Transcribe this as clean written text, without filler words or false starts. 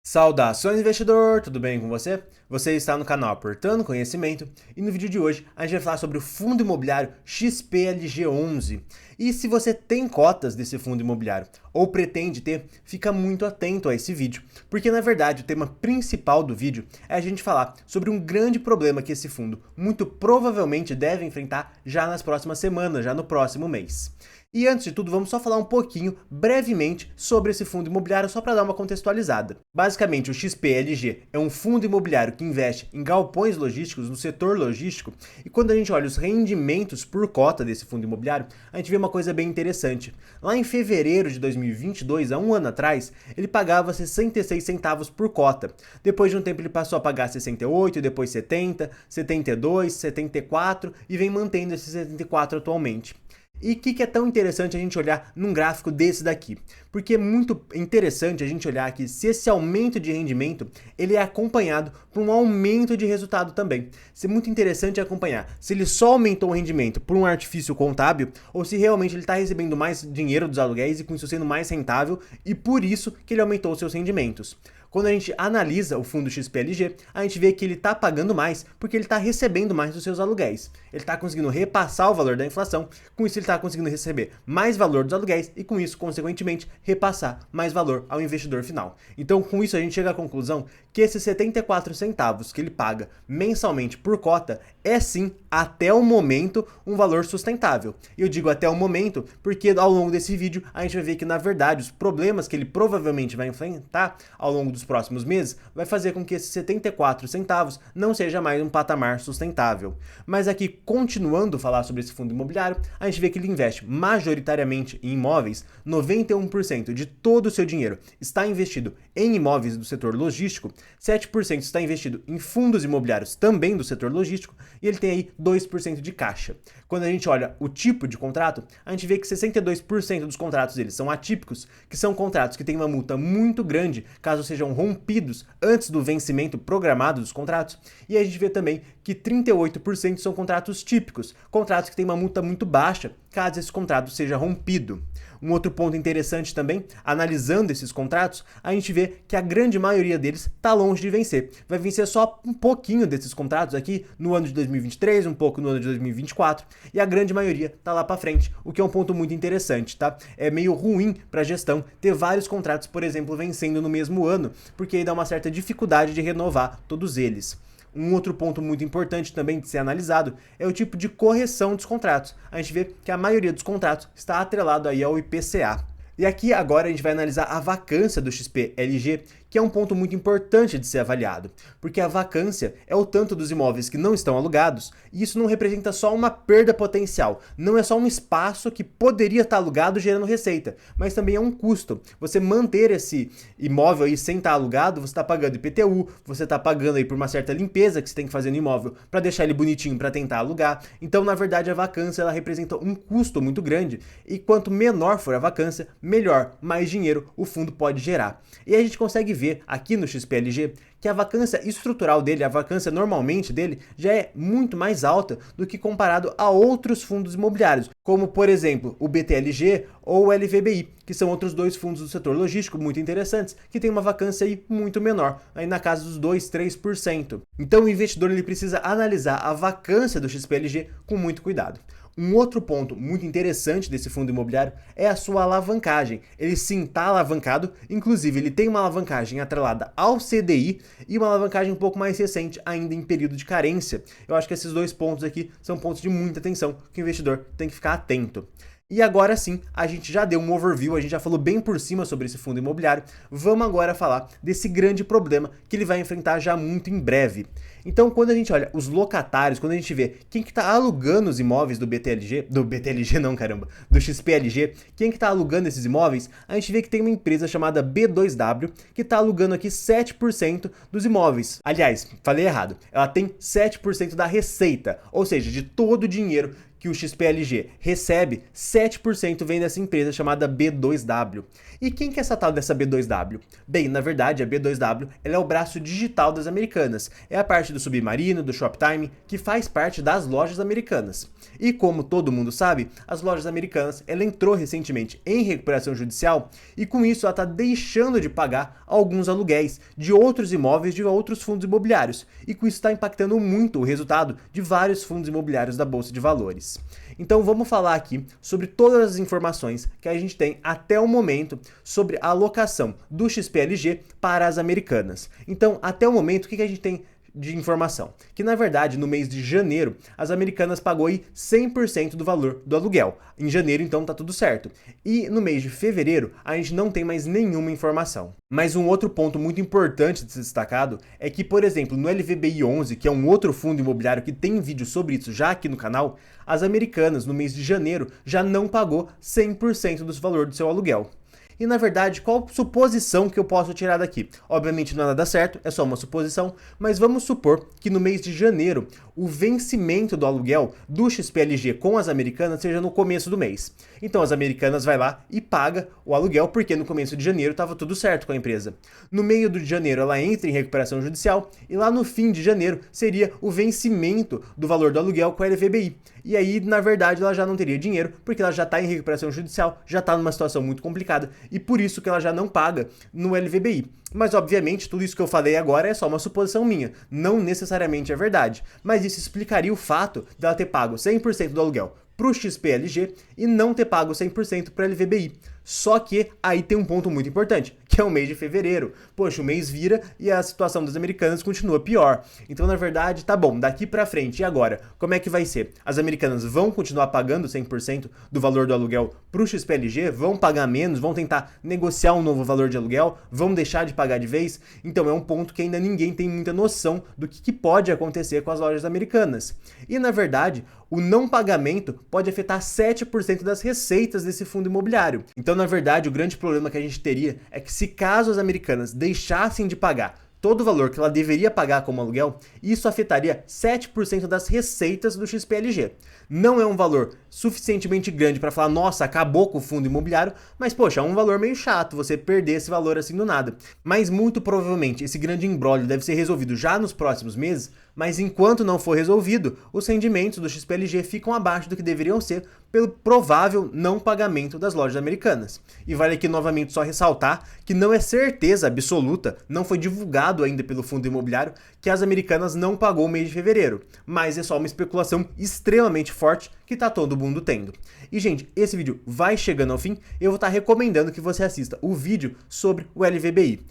Saudações, investidor! Tudo bem com você? Você está no canal Aportando Conhecimento e no vídeo de hoje a gente vai falar sobre o fundo imobiliário XPLG11. E se você tem cotas desse fundo imobiliário ou pretende ter, fica muito atento a esse vídeo, porque na verdade o tema principal do vídeo é a gente falar sobre um grande problema que esse fundo muito provavelmente deve enfrentar já nas próximas semanas, já no próximo mês. E antes de tudo, vamos só falar um pouquinho, brevemente, sobre esse fundo imobiliário, só para dar uma contextualizada. Basicamente, o XPLG é um fundo imobiliário que investe em galpões logísticos, no setor logístico, e quando a gente olha os rendimentos por cota desse fundo imobiliário, a gente vê uma coisa bem interessante. Lá em fevereiro de 2022, há um ano atrás, ele pagava 66 centavos por cota. Depois de um tempo ele passou a pagar 68, depois 70, 72, 74 e vem mantendo esses 74 atualmente. E o que é tão interessante a gente olhar num gráfico desse daqui? Porque é muito interessante a gente olhar que se esse aumento de rendimento ele é acompanhado por um aumento de resultado também. Isso é muito interessante acompanhar se ele só aumentou o rendimento por um artifício contábil ou se realmente ele está recebendo mais dinheiro dos aluguéis e com isso sendo mais rentável e por isso que ele aumentou os seus rendimentos. Quando a gente analisa o fundo XPLG, a gente vê que ele está pagando mais porque ele está recebendo mais dos seus aluguéis. Ele está conseguindo repassar o valor da inflação, com isso ele está conseguindo receber mais valor dos aluguéis e com isso, consequentemente, repassar mais valor ao investidor final. Então, com isso a gente chega à conclusão que esses 74 centavos que ele paga mensalmente por cota é sim, até o momento, um valor sustentável. E eu digo até o momento porque ao longo desse vídeo a gente vai ver que na verdade os problemas que ele provavelmente vai enfrentar ao longo dos próximos meses vai fazer com que esses 74 centavos não seja mais um patamar sustentável. Mas aqui, continuando a falar sobre esse fundo imobiliário, a gente vê que ele investe majoritariamente em imóveis, 91% de todo o seu dinheiro está investido em imóveis do setor logístico, 7% está investido em fundos imobiliários também do setor logístico e ele tem aí 2% de caixa. Quando a gente olha o tipo de contrato, a gente vê que 62% dos contratos deles são atípicos, que são contratos que têm uma multa muito grande caso sejam rompidos antes do vencimento programado dos contratos, e a gente vê também que 38% são contratos típicos, contratos que têm uma multa muito baixa caso esse contrato seja rompido. Um outro ponto interessante também, analisando esses contratos, a gente vê que a grande maioria deles está longe de vencer. Vai vencer só um pouquinho desses contratos aqui no ano de 2023, um pouco no ano de 2024, e a grande maioria está lá para frente, o que é um ponto muito interessante, tá? É meio ruim para a gestão ter vários contratos, por exemplo, vencendo no mesmo ano, porque aí dá uma certa dificuldade de renovar todos eles. Um outro ponto muito importante também de ser analisado é o tipo de correção dos contratos. A gente vê que a maioria dos contratos está atrelado aí ao IPCA. E aqui agora a gente vai analisar a vacância do XPLG, que é um ponto muito importante de ser avaliado, porque a vacância é o tanto dos imóveis que não estão alugados, e isso não representa só uma perda potencial, não é só um espaço que poderia estar alugado gerando receita, mas também é um custo. Você manter esse imóvel aí sem estar alugado, você está pagando IPTU, você está pagando aí por uma certa limpeza que você tem que fazer no imóvel para deixar ele bonitinho para tentar alugar. Então, na verdade, a vacância ela representa um custo muito grande, e quanto menor for a vacância, melhor, mais dinheiro o fundo pode gerar. E a gente consegue ver aqui no XPLG que a vacância estrutural dele, a vacância normalmente dele, já é muito mais alta do que comparado a outros fundos imobiliários, como por exemplo o BTLG ou o LVBI, que são outros dois fundos do setor logístico muito interessantes, que tem uma vacância aí muito menor, aí na casa dos 2, 3%. Então o investidor ele precisa analisar a vacância do XPLG com muito cuidado. Um outro ponto muito interessante desse fundo imobiliário é a sua alavancagem. Ele sim está alavancado, inclusive ele tem uma alavancagem atrelada ao CDI e uma alavancagem um pouco mais recente, ainda em período de carência. Eu acho que esses dois pontos aqui são pontos de muita atenção que o investidor tem que ficar atento. E agora sim, a gente já deu um overview, a gente já falou bem por cima sobre esse fundo imobiliário. Vamos agora falar desse grande problema que ele vai enfrentar já muito em breve. Então, quando a gente olha os locatários, quando a gente vê quem que está alugando os imóveis do XPLG, quem que está alugando esses imóveis, a gente vê que tem uma empresa chamada B2W que está alugando aqui 7% dos imóveis. Aliás, falei errado, ela tem 7% da receita, ou seja, de todo o dinheiro que o XPLG recebe, 7% vem dessa empresa chamada B2W. E quem que é essa tal dessa B2W? Bem, na verdade, a B2W ela é o braço digital das Americanas. É a parte do Submarino, do Shoptime, que faz parte das lojas americanas. E como todo mundo sabe, as lojas americanas ela entrou recentemente em recuperação judicial e com isso ela está deixando de pagar alguns aluguéis de outros imóveis de outros fundos imobiliários. E com isso está impactando muito o resultado de vários fundos imobiliários da Bolsa de Valores. Então vamos falar aqui sobre todas as informações que a gente tem até o momento sobre a alocação do XPLG para as Americanas. Então, até o momento, o que a gente tem de informação? Que na verdade, no mês de janeiro, as Americanas pagou aí 100% do valor do aluguel. Em janeiro, então, tá tudo certo. E no mês de fevereiro, a gente não tem mais nenhuma informação. Mas um outro ponto muito importante de ser destacado é que, por exemplo, no LVBI 11, que é um outro fundo imobiliário que tem vídeo sobre isso já aqui no canal, as Americanas, no mês de janeiro, já não pagou 100% do valor do seu aluguel. E na verdade, qual suposição que eu posso tirar daqui? Obviamente não é nada certo, é só uma suposição, mas vamos supor que no mês de janeiro o vencimento do aluguel do XPLG com as Americanas seja no começo do mês. Então as Americanas vai lá e paga o aluguel porque no começo de janeiro estava tudo certo com a empresa. No meio de janeiro ela entra em recuperação judicial e lá no fim de janeiro seria o vencimento do valor do aluguel com a LVBI. E aí, na verdade, ela já não teria dinheiro porque ela já está em recuperação judicial, já está numa situação muito complicada e por isso que ela já não paga no LVBI. Mas, obviamente, tudo isso que eu falei agora é só uma suposição minha, não necessariamente é verdade. Mas isso explicaria o fato dela ter pago 100% do aluguel para o XPLG e não ter pago 100% para a LVBI. Só que aí tem um ponto muito importante, que é o mês de fevereiro. Poxa, o mês vira e a situação das Americanas continua pior. Então, na verdade, tá bom, daqui pra frente, e agora? Como é que vai ser? As Americanas vão continuar pagando 100% do valor do aluguel pro XPLG? Vão pagar menos? Vão tentar negociar um novo valor de aluguel? Vão deixar de pagar de vez? Então, é um ponto que ainda ninguém tem muita noção do que pode acontecer com as lojas americanas. E, na verdade, o não pagamento pode afetar 7% das receitas desse fundo imobiliário. Então, na verdade, o grande problema que a gente teria é que se caso as Americanas deixassem de pagar todo o valor que ela deveria pagar como aluguel, isso afetaria 7% das receitas do XPLG. Não é um valor suficientemente grande para falar, nossa, acabou com o fundo imobiliário, mas poxa, é um valor meio chato você perder esse valor assim do nada. Mas muito provavelmente esse grande imbróglio deve ser resolvido já nos próximos meses, mas enquanto não for resolvido, os rendimentos do XPLG ficam abaixo do que deveriam ser pelo provável não pagamento das lojas americanas. E vale aqui novamente só ressaltar que não é certeza absoluta, não foi divulgado ainda pelo fundo imobiliário que as Americanas não pagou o mês de fevereiro, mas é só uma especulação extremamente forte que tá todo mundo tendo. E gente, esse vídeo vai chegando ao fim, eu vou estar recomendando que você assista o vídeo sobre o LVBI.